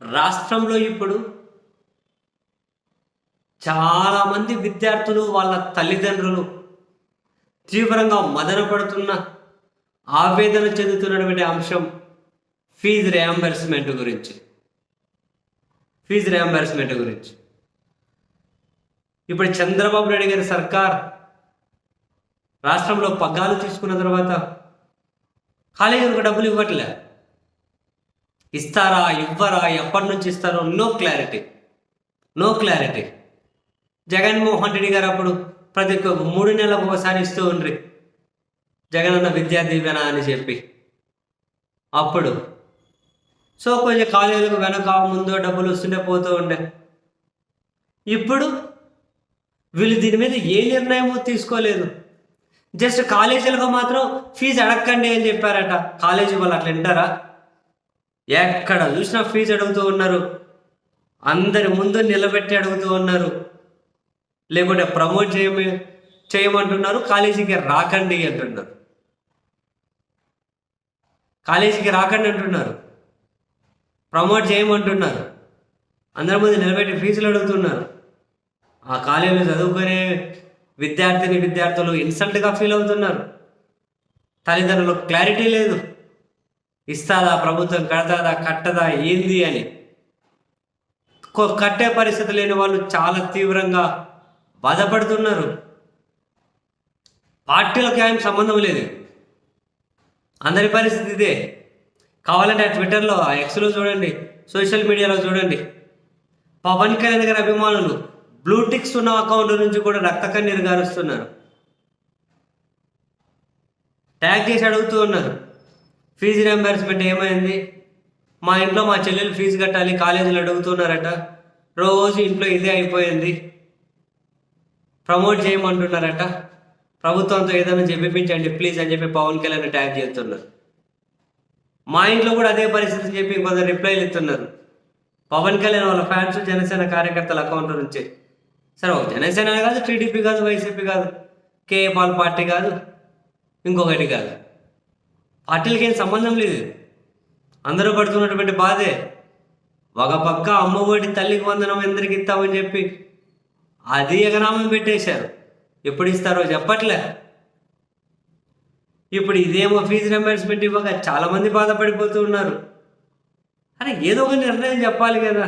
రాష్ట్రంలో ఇప్పుడు చాలామంది విద్యార్థులు వాళ్ళ తల్లిదండ్రులు తీవ్రంగా మదనపడుతున్న ఆవేదన చెందుతున్నటువంటి అంశం ఫీజు రియంబర్స్మెంట్ గురించి. ఇప్పుడు చంద్రబాబు నాయుడు గారి సర్కార్ రాష్ట్రంలో పగ్గాలు తీసుకున్న తర్వాత కాలేజీలకు డబ్బులు ఇవ్వట్లే. ఇస్తారా ఇవ్వరా ఎప్పటి నుంచి ఇస్తారో నో క్లారిటీ. జగన్మోహన్ రెడ్డి గారు అప్పుడు ప్రతి 3 నెలలకు ఒకసారి ఇస్తూ ఉండ్రి జగనన్న విద్యా దీవెన అని చెప్పి. అప్పుడు కొంచెం కాలేజీలకు వెనక ముందు డబ్బులు వస్తుండే పోతూ ఉండే. ఇప్పుడు వీళ్ళు దీని మీద ఏ నిర్ణయమో తీసుకోలేదు. జస్ట్ కాలేజీలకు మాత్రం ఫీజు అడగండి అని చెప్పారట. కాలేజీ వాళ్ళు అట్లా వింటారా? ఎక్కడ చూసినా ఫీజు అడుగుతూ ఉన్నారు, అందరి ముందు నిలబెట్టి అడుగుతూ ఉన్నారు, లేకుంటే ప్రమోట్ చేయమంటున్నారు, కాలేజీకి రాకండి అంటున్నారు. ప్రమోట్ చేయమంటున్నారు, అందరి ముందు నిలబెట్టి ఫీజులు అడుగుతున్నారు. ఆ కాలేజీలో చదువుకునే విద్యార్థులు ఇన్సల్ట్గా ఫీల్ అవుతున్నారు. తల్లిదండ్రులకు క్లారిటీ లేదు, ఇస్తాదా ప్రభుత్వం, కట్టదా ఏంది అని. కట్టే పరిస్థితి లేని వాళ్ళు చాలా తీవ్రంగా బాధపడుతున్నారు. పార్టీలకు ఏం సంబంధం లేదు, అందరి పరిస్థితి ఇదే. కావాలంటే ఆ ట్విట్టర్లో, ఆ ఎక్స్లో చూడండి, సోషల్ మీడియాలో చూడండి, పవన్ కళ్యాణ్ గారి అభిమానులు బ్లూటిక్స్ ఉన్న అకౌంట్ నుంచి కూడా రక్త కన్నీరు గారుస్తున్నారు. ట్యాగ్ చేసి అడుగుతూ ఉన్నారు, ఫీజు రియంబర్స్మెంట్ ఏమైంది? మా ఇంట్లో మా చెల్లెలు ఫీజు కట్టాలి, కాలేజీలు అడుగుతున్నారట, రోజు ఇంట్లో ఇదే అయిపోయింది, ప్రమోట్ చేయమంటున్నారట, ప్రభుత్వంతో ఏదైనా చెప్పిపించండి ప్లీజ్ అని చెప్పి పవన్ కళ్యాణ్ ట్యాగ్ చేస్తున్నారు. మా ఇంట్లో కూడా అదే పరిస్థితి చెప్పి కొందరు రిప్లైలు ఇస్తున్నారు. పవన్ కళ్యాణ్ వాళ్ళ ఫ్యాన్స్ జనసేన కార్యకర్తల అకౌంట్ నుంచి. సరే, జనసేన కాదు, టీడీపీ కాదు, వైసీపీ కాదు, కేఏ పాల్ పార్టీ కాదు, ఇంకొకటి కాదు, పార్టీలకి ఏం సంబంధం లేదు. అందరూ పడుతున్నటువంటి బాధే. ఒక పక్క అమ్మఒడి తల్లికి వందనం ఎందరికి ఇస్తామని చెప్పి అది ఎగనామం పెట్టేశారు, ఎప్పుడు ఇస్తారో చెప్పట్లే. ఇప్పుడు ఇదేమో ఫీజు రియంబర్స్మెంట్ ఇవ్వగా చాలామంది బాధపడిపోతూ ఉన్నారు. అరే, ఏదో ఒక నిర్ణయం చెప్పాలి కదా.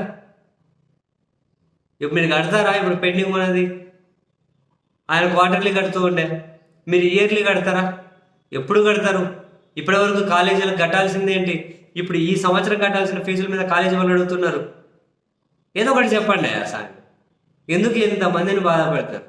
ఇప్పుడు మీరు కడతారా? ఇప్పుడు పెండింగ్ ఉన్నది, ఆయన క్వార్టర్లీ కడుతూ ఉండే, మీరు ఇయర్లీ కడతారా? ఎప్పుడు కడతారు? ఇప్పటి వరకు కాలేజీలకు కట్టాల్సిందేంటి? ఇప్పుడు ఈ సంవత్సరం కట్టాల్సిన ఫీజుల మీద కాలేజీ వాళ్ళు అడుగుతున్నారు. ఏదో ఒకటి చెప్పండి అసలు, ఎందుకు ఇంతమందిని బాధపడతారు?